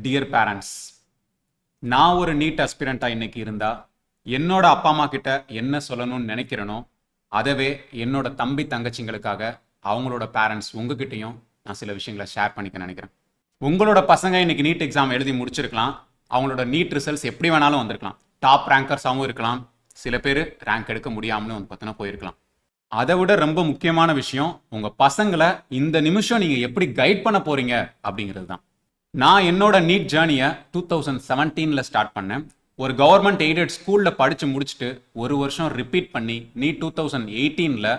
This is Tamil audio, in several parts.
டியர் பேரண்ட்ஸ், நான் ஒரு நீட் அஸ்பிரண்டா இன்னைக்கு இருந்தா என்னோட அப்பா அம்மா கிட்ட என்ன சொல்லணும்னு நினைக்கிறேனோ அதவே என்னோட தம்பி தங்கச்சிங்களுக்காக அவங்களோட பேரண்ட்ஸ் உங்ககிட்டயும் நான் சில விஷயங்களை ஷேர் பண்ணிக்க நினைக்கிறேன். உங்களோட பசங்க இன்னைக்கு நீட் எக்ஸாம் எழுதி முடிச்சிருக்கலாம். அவங்களோட நீட் ரிசல்ட்ஸ் எப்படி வேணாலும் வந்திருக்கலாம். டாப் ரேங்கர்ஸாகவும் இருக்கலாம். சில பேர் ரேங்க் எடுக்க முடியாமலும் வந்து பார்த்தீங்கன்னா போயிருக்கலாம். அதை விட ரொம்ப முக்கியமான விஷயம், உங்க பசங்களை இந்த நிமிஷம் நீங்க எப்படி கைட் பண்ண போறீங்க அப்படிங்கிறது தான். நான் என்னோட நீட் ஜேர்னியை 2017 ஸ்டார்ட் பண்ணேன். ஒரு கவர்மெண்ட் எய்டட் ஸ்கூலில் படித்து முடிச்சுட்டு ஒரு வருஷம் ரிப்பீட் பண்ணி நீட் 2018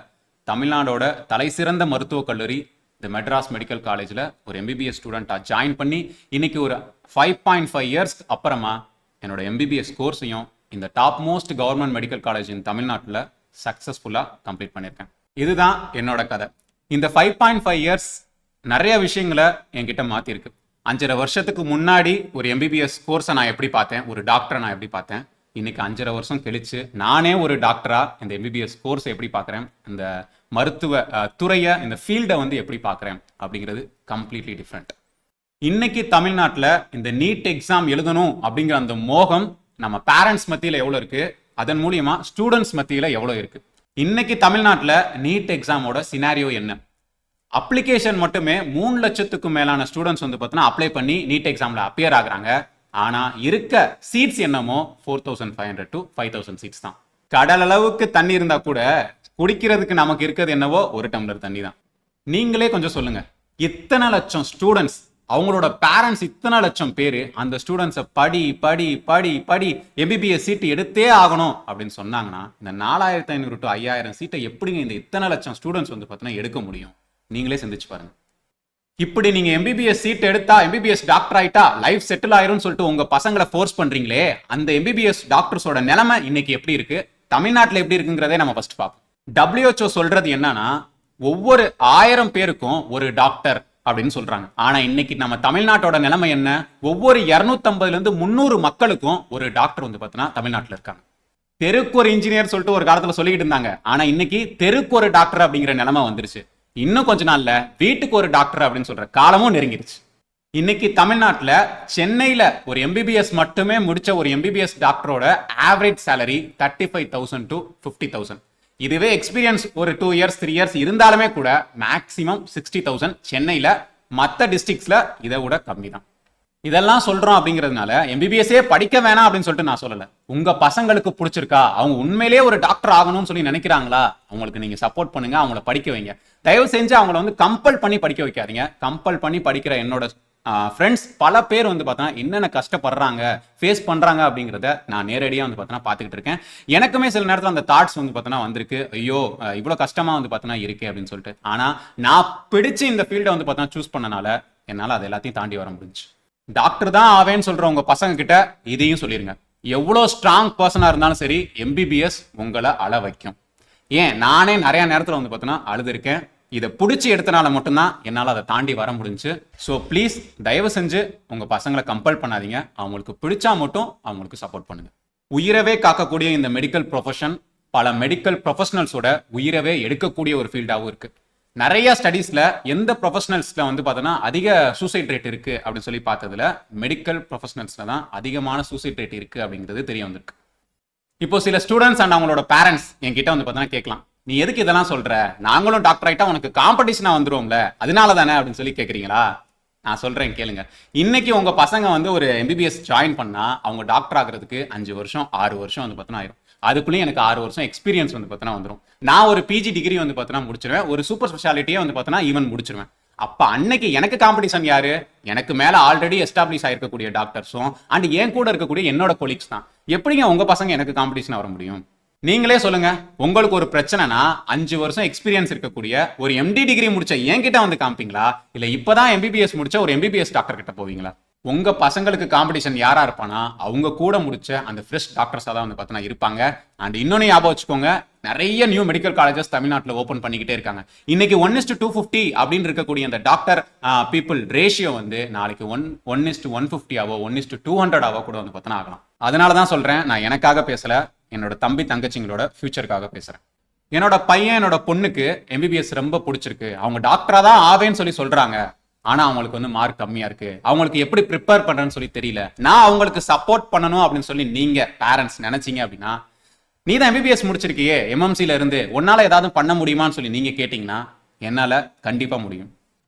தமிழ்நாடோட தலை சிறந்த மருத்துவக் கல்லூரி தி மெட்ராஸ் மெடிக்கல் காலேஜில் ஒரு எம்பிபிஎஸ் ஸ்டூடெண்ட்டாக ஜாயின் பண்ணி இன்னைக்கு ஒரு 5.5 இயர்ஸ் அப்புறமா என்னோட எம்பிபிஎஸ் கோர்ஸையும் இந்த top most government medical college இன் தமிழ்நாட்டில் சக்ஸஸ்ஃபுல்லாக கம்ப்ளீட் பண்ணியிருக்கேன். இதுதான் என்னோட கதை. இந்த 5.5 இயர்ஸ் நிறைய விஷயங்களை என்கிட்ட மாற்றிருக்கு. 5.5 வருஷத்துக்கு முன்னாடி ஒரு எம்பிபிஎஸ் கோர்ஸை நான் எப்படி பார்த்தேன், ஒரு டாக்டரை நான் எப்படி பார்த்தேன், இன்னைக்கு 5.5 வருஷம் கழிச்சு நானே ஒரு டாக்டரா இந்த எம்பிபிஎஸ் கோர்ஸை எப்படி பார்க்குறேன், இந்த மருத்துவ துறையை, இந்த ஃபீல்டை வந்து எப்படி பார்க்குறேன் அப்படிங்கிறது கம்ப்ளீட்லி டிஃப்ரெண்ட். இன்னைக்கு தமிழ்நாட்டில் இந்த நீட் எக்ஸாம் எழுதணும் அப்படிங்கிற அந்த மோகம் நம்ம பேரண்ட்ஸ் மத்தியில் எவ்வளோ இருக்கு, அதன் மூலியமா ஸ்டூடெண்ட்ஸ் மத்தியில் எவ்வளோ இருக்கு. இன்னைக்கு தமிழ்நாட்டில் நீட் எக்ஸாமோட சினாரியோ என்ன? அப்ளிகேஷன் மட்டுமே 3 லட்சத்துக்கும் மேலான ஸ்டூடெண்ட்ஸ் வந்து பார்த்தீங்கன்னா அப்ளை பண்ணி நீட் எக்ஸாம்ல அப்பியர் ஆகுறாங்க. ஆனா இருக்க சீட்ஸ் என்னமோ 4500 to 5000 சீட்ஸ் தான். கடல் அளவுக்கு தண்ணி இருந்தா கூட குடிக்கிறதுக்கு நமக்கு இருக்கிறது என்னவோ ஒரு டம்ளர் தண்ணி தான். நீங்களே கொஞ்சம் சொல்லுங்க, இத்தனை லட்சம் ஸ்டூடெண்ட்ஸ், அவங்களோட பேரண்ட்ஸ் இத்தனை லட்சம் பேர் அந்த ஸ்டூடெண்ட்ஸை படி படி படி படி எம்பிபிஎஸ் சீட்டு எடுத்தே ஆகணும் அப்படின்னு சொன்னாங்கன்னா இந்த 4500 to 5000 சீட்டை எப்படிங்க இந்த இத்தனை லட்சம் ஸ்டூடெண்ட்ஸ் வந்து பார்த்தீங்கன்னா எடுக்க முடியும்? நீங்களே சிந்திச்சு பாருங்க. இப்படி நீங்க எம்பிபிஎஸ் சீட் எடுத்தா, எம்பிபிஎஸ் டாக்டர் ஆயிட்டா லைஃப் செட்டில் ஆயிரும் சொல்லிட்டு உங்க பசங்களை ஃபோர்ஸ் பண்றீங்களே, அந்த எம்பிபிஎஸ் டாக்டர்ஸோட நிலைமை இன்னைக்கு எப்படி இருக்கு, தமிழ்நாட்டில் எப்படி இருக்குங்கிறதே நம்ம ஃபர்ஸ்ட் பார்ப்போம். WHO சொல்றது என்னன்னா, ஒவ்வொரு 1000 பேருக்கும் ஒரு டாக்டர் அப்படின்னு சொல்றாங்க. ஆனா இன்னைக்கு நம்ம தமிழ்நாட்டோட நிலைமை என்ன? ஒவ்வொரு 250 இருந்து 300 மக்களுக்கும் ஒரு டாக்டர் வந்து பார்த்தீங்கன்னா தமிழ்நாட்டில் இருக்காங்க. தெருக்கு ஒரு இன்ஜினியர் சொல்லிட்டு ஒரு காலத்துல சொல்லிக்கிட்டு இருந்தாங்க. ஆனா இன்னைக்கு தெருக்கு ஒரு டாக்டர் அப்படிங்கிற நிலைமை வந்துருச்சு. இன்னும் கொஞ்ச நாள்ல வீட்டுக்கு ஒரு டாக்டர் அப்படின்னு சொல்ற காலமும் நெருங்கிடுச்சு. இன்னைக்கு தமிழ்நாட்டில் சென்னையில ஒரு எம்பிபிஎஸ் மட்டுமே முடிச்ச ஒரு எம்பிபிஎஸ் டாக்டரோட ஆவரேஜ் சேலரி 35,000 to 50,000. இதுவே எக்ஸ்பீரியன்ஸ் ஒரு 2 இயர்ஸ் 3 இயர்ஸ் இருந்தாலுமே கூட மேக்சிமம் 60,000. சென்னையில மற்ற டிஸ்ட்ரிக்ட்ஸ்ல இதை விட கம்மி தான். இதெல்லாம் சொல்றோம் அப்படிங்கிறதுனால எம்பிபிஎஸ்ஸே படிக்க வேணாம் அப்படின்னு சொல்லிட்டு நான் சொல்லல. உங்க பசங்களுக்கு பிடிச்சிருக்கா, அவங்க உண்மையிலேயே ஒரு டாக்டர் ஆகணும்னு சொல்லி நினைக்கிறாங்களா, அவங்களுக்கு நீங்க சப்போர்ட் பண்ணுங்க, அவங்கள படிக்க வைங்க. தயவு செஞ்சு அவங்கள வந்து கம்பல் பண்ணி படிக்க வைக்காதீங்க. கம்பல் பண்ணி படிக்கிற என்னோட ஃப்ரெண்ட்ஸ் பல பேர் வந்து பார்த்தா என்னென்ன கஷ்டப்படுறாங்க, ஃபேஸ் பண்றாங்க அப்படிங்கிறத நான் நேரடியாக வந்து பார்த்தா பார்த்துக்கிட்டு இருக்கேன். எனக்குமே சில நேரத்தில் அந்த தாட்ஸ் வந்து பார்த்தா வந்திருக்கு, ஐயோ இவ்வளோ கஷ்டமா வந்து பார்த்தா இருக்கு அப்படின்னு சொல்லிட்டு. ஆனா நான் பிடிச்சு இந்த ஃபீல்டை வந்து பார்த்தா சூஸ் பண்ணனால என்னால் அது எல்லாத்தையும் தாண்டி வர முடிஞ்சு. டாக்டர் தான் ஆவேன்னு சொல்ற உங்க பசங்க கிட்ட இதையும் சொல்லிருங்க. எவ்வளவு ஸ்ட்ராங் பர்சனா இருந்தாலும் சரி, எம்பிபிஎஸ் உங்களை அழ வைக்கும். ஏன், நானே நிறைய நேரத்தில் வந்து பார்த்தீங்கன்னா அழுதுருக்கேன். இதை பிடிச்சி எடுத்தனால மட்டும்தான் என்னால் அதை தாண்டி வர முடிஞ்சு. ஸோ ப்ளீஸ் தயவு செஞ்சு உங்க பசங்களை கம்பல் பண்ணாதீங்க. அவங்களுக்கு பிடிச்சா மட்டும் அவங்களுக்கு சப்போர்ட் பண்ணுங்க. உயிரவே காக்கக்கூடிய இந்த மெடிக்கல் ப்ரொஃபஷன் பல மெடிக்கல் ப்ரொஃபஷனல்ஸோட உயிரவே எடுக்கக்கூடிய ஒரு ஃபீல்டாகவும் இருக்கு. நிறைய ஸ்டடீஸ்ல எந்த ப்ரொஃபஷனல்ஸ்ல வந்து பார்த்தோன்னா அதிக சூசைட் ரேட் இருக்கு அப்படின்னு சொல்லி பார்த்ததுல மெடிக்கல் ப்ரொஃபஷனல்ஸ்ல தான் அதிகமான சூசைட் ரேட் இருக்கு அப்படிங்கிறது தெரிய வந்திருக்கு. இப்போ சில ஸ்டூடெண்ட்ஸ் அண்ட் அவங்களோட பேரண்ட்ஸ் என்கிட்ட வந்து பார்த்தோன்னா கேட்கலாம், நீ எதுக்கு இதெல்லாம் சொல்ற, நாங்களும் டாக்டர் ஆயிட்டா உனக்கு காம்படிஷனா வந்துருவோம்ல, அதனால தானே அப்படின்னு சொல்லி கேட்குறீங்களா? நான் சொல்றேன் கேளுங்க. இன்னைக்கு உங்க பசங்க வந்து ஒரு எம்பிபிஎஸ் ஜாயின் பண்ணா அவங்க டாக்டர் ஆகிறதுக்கு 5 வருஷம் 6 வருஷம் வந்து பார்த்தோன்னா ஆயிரும். அதுக்குள்ளேயும் எனக்கு 6 வருஷம் எக்ஸ்பீரியன்ஸ் வந்து பார்த்தோன்னா வந்துடும். நான் ஒரு பிஜி டிகிரி வந்து பார்த்தோன்னா முடிச்சிருவேன், ஒரு சூப்பர் ஸ்பெஷாலிட்டியே வந்து பார்த்தோன்னா ஈவன் முடிச்சிருவேன். அப்ப அன்னைக்கு எனக்கு காம்படிஷன் யாரு? எனக்கு மேல ஆல்ரெடி எஸ்டாப்ளிஷ் ஆயிருக்கக்கூடிய டாக்டர்ஸும் அண்ட் என் கூட இருக்கக்கூடிய என்னோட கொலீக்ஸ் தான். எப்படிங்க உங்க பசங்க எனக்கு காம்படிஷன் வர முடியும்? நீங்களே சொல்லுங்க. உங்களுக்கு ஒரு பிரச்சனைனா 5 வருஷம் எக்ஸ்பீரியன்ஸ் இருக்கக்கூடிய ஒரு எம்டி டிகிரி முடிச்ச என்கிட்ட வந்து காமிப்பீங்களா, இல்ல இப்பதான் எம்பிபிஎஸ் முடிச்ச ஒரு எம்பிபிஎஸ் டாக்டர் கிட்ட போவீங்களா? உங்க பசங்களுக்கு காம்படிஷன் யாரா இருப்பானா அவங்க கூட முடிச்ச அந்த ஃப்ரெஷ் டாக்டர்ஸா தான் வந்து பார்த்தா இருப்பாங்க. அண்ட் இன்னொன்னு ஞாபகம் வச்சுக்கோங்க, நிறைய நியூ மெடிக்கல் காலேஜஸ் தமிழ்நாட்டில் ஓப்பன் பண்ணிக்கிட்டே இருக்காங்க. இன்னைக்கு 1:250 அப்படின்னு இருக்கக்கூடிய அந்த டாக்டர் பீப்புள் ரேஷியோ வந்து நாளைக்கு 1:150 ஆவோ 1:200 ஆவோ கூட வந்து பார்த்தா ஆகலாம். அதனால தான் சொல்றேன், நான் எனக்காக பேசல, என்னோட தம்பி தங்கச்சிங்களோட ஃபியூச்சருக்காக பேசுறேன். என்னோட பையன் என்னோட பொண்ணுக்கு எம்பிபிஎஸ் ரொம்ப பிடிச்சிருக்கு, அவங்க டாக்டரா தான் ஆவேன்னு சொல்லி சொல்றாங்க. ஆனா அவங்களுக்கு வந்து மார்க் கம்மியா இருக்கு, அவங்களுக்கு எப்படி ப்ரிப்பேர் பண்றேன்னு சொல்லி தெரியல, நான் அவங்களுக்கு சப்போர்ட் பண்ணணும் அப்படின்னு சொல்லி நீங்க பேரண்ட்ஸ் நினைச்சீங்க அப்படின்னா, நீ தான் எம்பிபிஎஸ் முடிச்சிருக்கியே எம்எம்சில இருந்து, உன்னால ஏதாவது பண்ண முடியுமான்னு சொல்லி நீங்க கேட்டீங்கன்னா என்னால கண்டிப்பா முடியும்.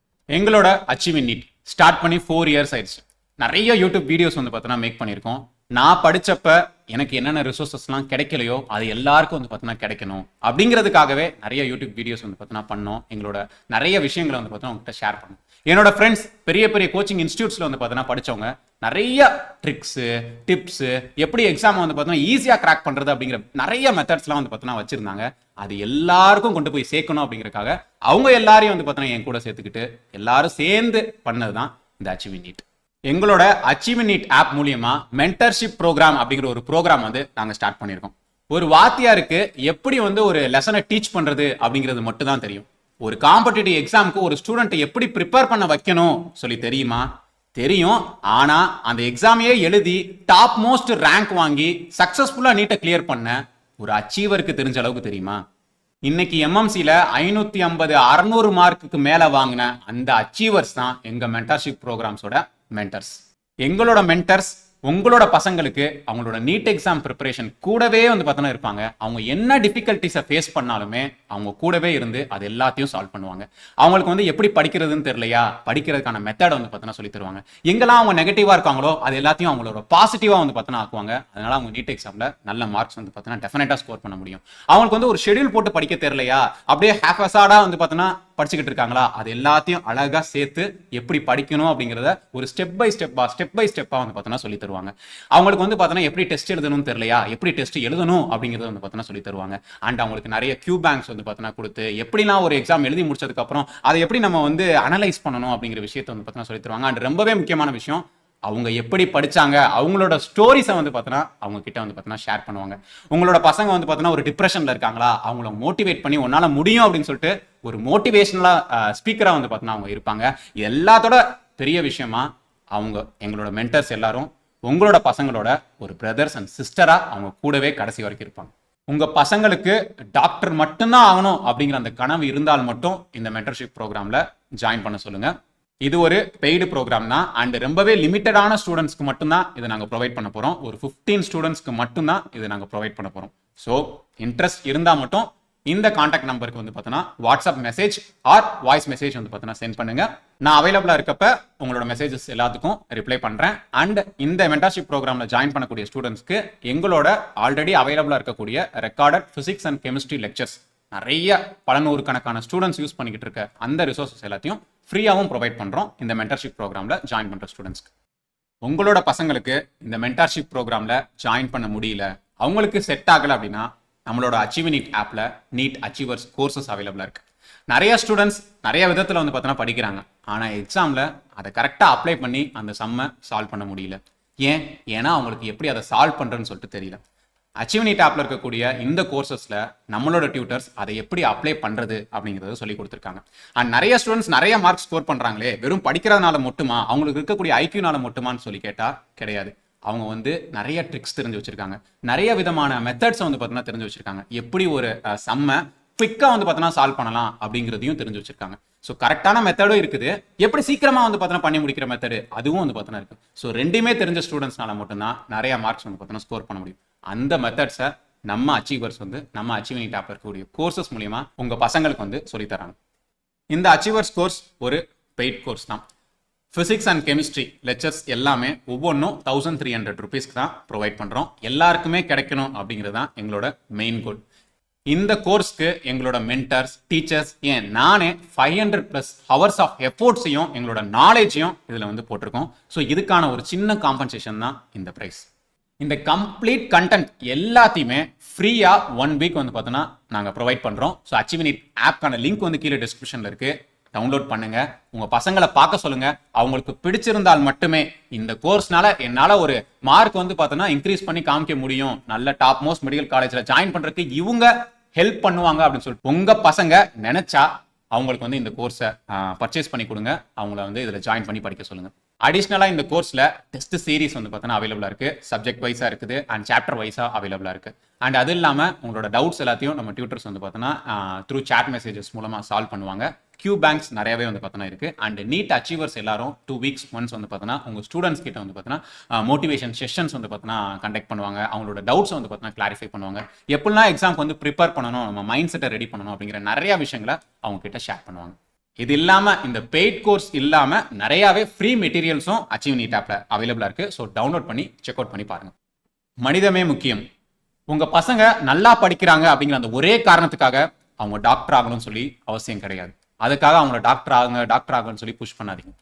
எங்களோட அச்சீவ்மெண்ட் நீட் ஸ்டார்ட் பண்ணி 4 இயர்ஸ் ஆயிடுச்சு. நிறைய யூடியூப் வீடியோஸ் வந்து பார்த்தீங்கன்னா மேக் பண்ணியிருக்கோம். நான் படிச்சப்ப எனக்கு என்னென்ன ரிசோர்ஸஸ்லாம் கிடைக்கலையோ அது எல்லாருக்கும் வந்து பார்த்தீங்கன்னா கிடைக்கணும் அப்படிங்கிறதுக்காகவே நிறைய யூடியூப் வீடியோஸ் வந்து பார்த்தீங்கன்னா பண்ணோம். எங்களோட நிறைய விஷயங்களை வந்து பார்த்தீங்கன்னா உங்கள்கிட்ட ஷேர் பண்ணோம். என்னோட ஃப்ரெண்ட்ஸ் பெரிய பெரிய கோச்சிங் இன்ஸ்டியூட்ஸ்ல வந்து பார்த்தீங்கன்னா படிச்சவங்க நிறைய ட்ரிக்ஸு டிப்ஸு எப்படி எக்ஸாம் வந்து பார்த்தீங்கன்னா ஈஸியாக கிராக் பண்ணுறது அப்படிங்கிற நிறைய மெத்தட்ஸ்லாம் வந்து பார்த்தீங்கன்னா வச்சிருந்தாங்க. அது எல்லாருக்கும் கொண்டு போய் சேர்க்கணும் அப்படிங்கிறதுக்காக அவங்க எல்லாரையும் வந்து பார்த்தீங்கன்னா என் கூட சேர்த்துக்கிட்டு எல்லாரும் சேர்ந்து பண்ணது தான் இந்த அச்சீவ்மெண்ட் நீட். எங்களோட அச்சீவ்மெண்ட் நீட் ஆப் மூலியமா மென்டர்ஷிப் ப்ரோக்ராம் அப்படிங்கிற ஒரு ப்ரோக்ராம் வந்து நாங்கள் ஸ்டார்ட் பண்ணியிருக்கோம். ஒரு வாத்தியாருக்கு எப்படி வந்து ஒரு லெசனை டீச் பண்றது அப்படிங்கிறது மட்டும் தான் தெரியும். ஒரு காம்படிட்டிவ் எக்ஸாமுக்கு ஒரு ஸ்டூடெண்ட் எப்படி ப்ரிப்பேர் பண்ண வைக்கணும் சொல்லி தெரியுமா? தெரியும். ஆனா அந்த எக்ஸாமையே எழுதி டாப் மோஸ்ட் ரேங்க் வாங்கி சக்சஸ்ஃபுல்லா நீட்டை கிளியர் பண்ண ஒரு அச்சீவருக்கு தெரிஞ்ச அளவுக்கு தெரியுமா? இன்னைக்கு எம்எம்சில 550 600 மார்க்குக்கு மேல வாங்கின அந்த அச்சீவர்ஸ் தான் எங்க மென்டர்ஷிப் ப்ரோக்ராம்ஸோட மென்டர்ஸ். எங்களோட மென்டர்ஸ் உங்களோட பசங்களுக்கு அவங்களோட நீட் எக்ஸாம் ப்ரிப்பரேஷன் கூடவே வந்து பார்த்தோன்னா இருப்பாங்க. அவங்க என்ன டிஃபிகல்ட்டிஸை ஃபேஸ் பண்ணாலுமே அவங்க கூடவே இருந்து அது எல்லாத்தையும் சால்வ் பண்ணுவாங்க. அவங்களுக்கு வந்து எப்படி படிக்கிறதுன்னு தெரியலையா, படிக்கிறதுக்கான மெத்தட் வந்து பார்த்தோன்னா சொல்லி தருவாங்க. எங்கெல்லாம் அவங்க நெகட்டிவா இருக்காங்களோ அது எல்லாத்தையும் அவங்களோட பாசிட்டிவா வந்து பார்த்தோன்னா ஆக்குவாங்க. அதனால அவங்க நீட் எக்ஸாம்ல நல்ல மார்க்ஸ் வந்து பார்த்தோன்னா டெஃபினட்டா ஸ்கோர் பண்ண முடியும். அவங்களுக்கு வந்து ஒரு ஷெடியூல் போட்டு படிக்க தெரியலையா, அப்படியே ஹாஃப் அசாடா வந்து பார்த்தோன்னா படிச்சுக்கிட்டு இருக்காங்களா, அது எல்லாத்தையும் அழகா சேர்த்து எப்படி படிக்கணும் அப்படிங்கிறத ஒரு ஸ்டெப் பை ஸ்டெப்பா வந்து பார்த்தோன்னா சொல்லி தருவாங்க. அவங்களுக்கு வந்து பார்த்தோன்னா எப்படி டெஸ்ட் எழுதணும்னு தெரியலையா, எப்படி டெஸ்ட் எழுதணும் அப்படிங்கிறத வந்து பார்த்தோன்னா சொல்லி தருவாங்க. அண்ட் அவங்களுக்கு நிறைய கியூ பேங்க்ஸ் வந்து பார்த்தோன்னா கொடுத்து எப்படிலாம் ஒரு எக்ஸாம் எழுதி முடிச்சதுக்கு அப்புறம் அதை எப்படி நம்ம வந்து அனலைஸ் பண்ணணும் அப்படிங்கிற விஷயத்தை வந்து பார்த்தோன்னா சொல்லி தருவாங்க. அண்ட் ரொம்பவே முக்கியமான விஷயம், அவங்க எப்படி படிச்சாங்க அவங்களோட ஸ்டோரிஸை வந்து பார்த்தோன்னா அவங்க கிட்ட வந்து பார்த்தோன்னா ஷேர் பண்ணுவாங்க. உங்களோட பசங்க வந்து பார்த்தோன்னா ஒரு டிப்ரெஷன்ல இருக்காங்களா, அவங்கள மோட்டிவேட் பண்ணி உன்னால முடியும் அப்படின்னு சொல்லிட்டு ஒரு மோட்டிவேஷனலா ஸ்பீக்கரா வந்து பார்த்தோன்னா அவங்க இருப்பாங்க. இது எல்லாத்தோட பெரிய விஷயமா அவங்க எங்களோட மென்டர்ஸ் எல்லாரும் உங்களோட பசங்களோட ஒரு பிரதர்ஸ் அண்ட் சிஸ்டரா அவங்க கூடவே கடைசி வரைக்கும் இருப்பாங்க. உங்க பசங்களுக்கு டாக்டர் மட்டும்தான் ஆகணும் அப்படிங்கிற அந்த கனவு இருந்தால் மட்டும் இந்த மென்டர்ஷிப் ப்ரோக்ராம்ல ஜாயின் பண்ண சொல்லுங்க. இது ஒரு பெய்டு ப்ரோக்ராம் தான். அண்ட் ரொம்பவே லிமிட்டடான ஸ்டூடெண்ட்ஸ்க்கு மட்டும்தான் இதை நாங்கள் ப்ரொவைட் பண்ண போகிறோம். ஒரு 15 ஸ்டூடெண்ட்ஸ்க்கு மட்டும்தான் இதை நாங்கள் ப்ரொவைட் பண்ண போகிறோம். ஸோ இன்ட்ரெஸ்ட் இருந்தால் மட்டும் இந்த கான்டாக்ட் நம்பருக்கு வந்து பார்த்தோன்னா WhatsApp message or voice message வந்து பார்த்தோன்னா சென்ட் பண்ணுங்க. நான் அவைலபிளாக இருக்கப்ப உங்களோட மெசேஜஸ் எல்லாத்துக்கும் ரிப்ளை பண்ணுறேன். அண்ட் இந்த மென்டர்ஷிப் ப்ரோக்ராமில் ஜாயின் பண்ணக்கூடிய ஸ்டூடெண்ட்ஸ்க்கு எங்களோட ஆல்ரெடி அவைலபிளாக இருக்கக்கூடிய recorded physics and chemistry lectures நிறைய பல நூறுக்கணக்கான ஸ்டூடெண்ட்ஸ் யூஸ் பண்ணிக்கிட்டு இருக்க அந்த ரிசோர்ஸஸ் எல்லாத்தையும் ஃப்ரீயாகவும் ப்ரொவைட் பண்ணுறோம் இந்த மென்டர்ஷிப் ப்ரோக்ராமில் ஜாயின் பண்ணுற ஸ்டூடெண்ட்ஸ்க்கு. உங்களோட பசங்களுக்கு இந்த மென்டர்ஷிப் ப்ரோக்ராமில் ஜாயின் பண்ண முடியல, அவங்களுக்கு செட் ஆகலை அப்படின்னா நம்மளோட அச்சீவ் நீட் ஆப்பில் நீட் அச்சீவர்ஸ் கோர்சஸ் அவைலபிளாக இருக்குது. நிறைய ஸ்டூடெண்ட்ஸ் நிறைய விதத்தில் வந்து பார்த்தோன்னா படிக்கிறாங்க. ஆனால் எக்ஸாமில் அதை கரெக்டாக அப்ளை பண்ணி அந்த சம்மை சால்வ் பண்ண முடியல. ஏன்னா அவங்களுக்கு எப்படி அதை சால்வ் பண்ணுறேன்னு சொல்லிட்டு தெரியல. அச்சீவ் நீட் ஆப்ல இருக்கக்கூடிய இந்த கோர்சஸ்ல நம்மளோட டியூட்டர்ஸ் அதை எப்படி அப்ளை பண்றது அப்படிங்கறத சொல்லி கொடுத்துருக்காங்க. அண்ட் நிறைய ஸ்டூடெண்ட்ஸ் நிறைய மார்க் ஸ்கோர் பண்றாங்களே, வெறும் படிக்கிறதுனால மட்டுமா, அவங்களுக்கு இருக்கக்கூடிய ஐக்கியூனால மட்டுமான்னு சொல்லி கேட்டா கிடையாது. அவங்க வந்து நிறைய ட்ரிக்ஸ் தெரிஞ்சு வச்சிருக்காங்க, நிறைய விதமான மெத்தட்ஸ் வந்து பார்த்தீங்கன்னா தெரிஞ்சு வச்சிருக்காங்க. எப்படி ஒரு சம்மை குவிக்கா வந்து பார்த்தீங்கன்னா சால்வ் பண்ணலாம் அப்படிங்கிறதையும் தெரிஞ்சு வச்சிருக்காங்க. ஸோ கரெக்டான மெத்தடும் இருக்குது, எப்படி சீக்கிரமா வந்து பார்த்தீங்கன்னா பண்ணி முடிக்கிற மெத்தடு அதுவும் வந்து பார்த்தீங்கன்னா இருக்கு. ஸோ ரெண்டுமே தெரிஞ்ச ஸ்டூடெண்ட்ஸ்னால மட்டும்தான் நிறைய மார்க்ஸ் வந்து பார்த்தீங்கன்னா ஸ்கோர் பண்ண முடியும். அந்த மெத்தட்ஸை நம்ம அச்சீவர்ஸ் வந்து நம்ம அச்சீவ் நீட் ஆப்ல இருக்கக்கூடிய கோர்சஸ் மூலியமா உங்க பசங்களுக்கு வந்து சொல்லித்தராங்க. இந்த அச்சீவர்ஸ் கோர்ஸ் ஒரு பெய்ட் கோர்ஸ் தான். பிசிக்ஸ் அண்ட் கெமிஸ்ட்ரி லெக்சர்ஸ் எல்லாமே ஒவ்வொன்றும் 1300 ருபீஸ்க்கு தான் ப்ரொவைட் பண்றோம். எல்லாருக்குமே கிடைக்கணும் அப்படிங்கிறது தான் எங்களோட மெயின் கோல். இந்த கோர்ஸ்க்கு எங்களோட மென்டர்ஸ், டீச்சர்ஸ், ஏன் நானே 500+ ஹவர்ஸ் ஆஃப் எஃபோர்ட்ஸையும் எங்களோட நாலேஜையும் இதில் வந்து போட்டிருக்கோம். ஸோ இதுக்கான ஒரு சின்ன காம்பன்சேஷன் தான் இந்த ப்ரைஸ். இந்த கம்ப்ளீட் கண்டென்ட் எல்லாத்தையுமே ஃப்ரீயா 1 வீக் வந்து பார்த்தோன்னா நாங்கள் ப்ரொவைட் பண்ணுறோம். ஸோ அச்சீவ் நீட் ஆப்க்கான லிங்க் வந்து கீழே டிஸ்கிரிப்ஷனில் இருக்கு, டவுன்லோட் பண்ணுங்க. உங்க பசங்களை பார்க்க சொல்லுங்க. அவங்களுக்கு பிடிச்சிருந்தால் மட்டுமே இந்த கோர்ஸ்னால என்னால் ஒரு மார்க் வந்து பார்த்தோன்னா இன்க்ரீஸ் பண்ணி காமிக்க முடியும், நல்ல டாப் மோஸ்ட் மெடிக்கல் காலேஜில் ஜாயின் பண்ணுறதுக்கு இவங்க ஹெல்ப் பண்ணுவாங்க அப்படின்னு சொல்லிட்டு உங்க பசங்க நினைச்சா அவங்களுக்கு வந்து இந்த கோர்ஸை பர்ச்சேஸ் பண்ணி கொடுங்க. அவங்கள வந்து இதில் ஜாயின் பண்ணி படிக்க சொல்லுங்க. அடிஷ்னலாக இந்த கோர்ஸில் டெஸ்ட் சீரிஸ் வந்து பார்த்தோன்னா அவைலபிளாக இருக்குது, சப்ஜெக்ட் வைஸாக இருக்குது அண்ட் சாப்டர் வைஸாக அவைலபிளாக இருக்குது. அண்ட் அது இல்லாமல் உங்களோட டவுட்ஸ் எல்லாத்தையும் நம்ம டியூட்டர்ஸ் வந்து பார்த்தோன்னா த்ரூ சாட் மெசேஜஸ் மூலமாக சால்வ் பண்ணுவாங்க. கியூ பேங்க்ஸ் நிறையவே வந்து பார்த்தீங்கன்னா இருக்குது. அண்ட் நீட் அச்சீவர்ஸ் எல்லாரும் 2 வீக்ஸ் ஒன்ஸ் வந்து பார்த்தீங்கன்னா உங்கள் ஸ்டூடெண்ட்ஸ் கிட்ட வந்து பார்த்தீங்கன்னா மோட்டிவேஷன் செஷன்ஸ் வந்து பார்த்தீங்கன்னா கண்டக்ட் பண்ணுவாங்க. அவங்களோட டவுட்ஸ் வந்து பார்த்தீங்கன்னா கிளாரிஃபை பண்ணுவாங்க. எப்படிலாம் எக்ஸாம்க்கு வந்து ப்ரிப்பேர் பண்ணணும், நம்ம மைண்ட் செட்டை ரெடி பண்ணணும் அப்படிங்கிற நிறைய விஷயங்களை அவங்க கிட்ட ஷேர் பண்ணுவாங்க. இது இல்லாம இந்த பெய்ட் கோர்ஸ் இல்லாம நிறையவே ஃப்ரீ மெட்டீரியல்ஸும் அச்சீவ் நீட் ஆப்ல அவைலபிளா இருக்கு. ஸோ டவுன்லோட் பண்ணி செக் அவுட் பண்ணி பாருங்க. மனிதமே முக்கியம். உங்க பசங்க நல்லா படிக்கிறாங்க அப்படிங்கிற அந்த ஒரே காரணத்துக்காக அவங்க டாக்டர் ஆகணும்னு சொல்லி அவசியம் கிடையாது. அதுக்காக அவங்கள டாக்டர் ஆகணும்னு சொல்லி புஷ் பண்ணாதீங்க.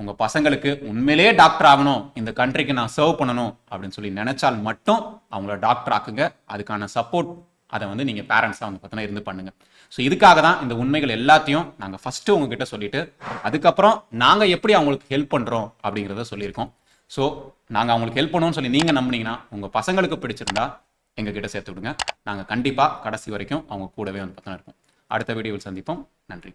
உங்க பசங்களுக்கு உண்மையிலேயே டாக்டர் ஆகணும், இந்த கண்ட்ரிக்கு நான் சர்வ் பண்ணணும் அப்படின்னு சொல்லி நினைச்சால் மட்டும் அவங்கள டாக்டர் ஆக்குங்க. அதுக்கான சப்போர்ட் அதை வந்து நீங்கள் பேரண்ட்ஸாக வந்து பார்த்தீங்கன்னா இருந்து பண்ணுங்க. ஸோ இதுக்காக தான் இந்த உண்மைகள் எல்லாத்தையும் நாங்கள் ஃபஸ்ட்டு உங்ககிட்ட சொல்லிட்டு அதுக்கப்புறம் நாங்கள் எப்படி அவங்களுக்கு ஹெல்ப் பண்ணுறோம் அப்படிங்கிறத சொல்லியிருக்கோம். ஸோ நாங்கள் அவங்களுக்கு ஹெல்ப் பண்ணுவோம்னு சொல்லி நீங்கள் நம்பினீங்கன்னா உங்கள் பசங்களுக்கு பிடிச்சிருந்தா எங்ககிட்ட சேர்த்து விடுங்க. நாங்கள் கண்டிப்பாக கடைசி வரைக்கும் அவங்க கூடவே வந்து பார்த்தீங்கன்னா இருப்போம். அடுத்த வீடியோவில் சந்திப்போம். நன்றி.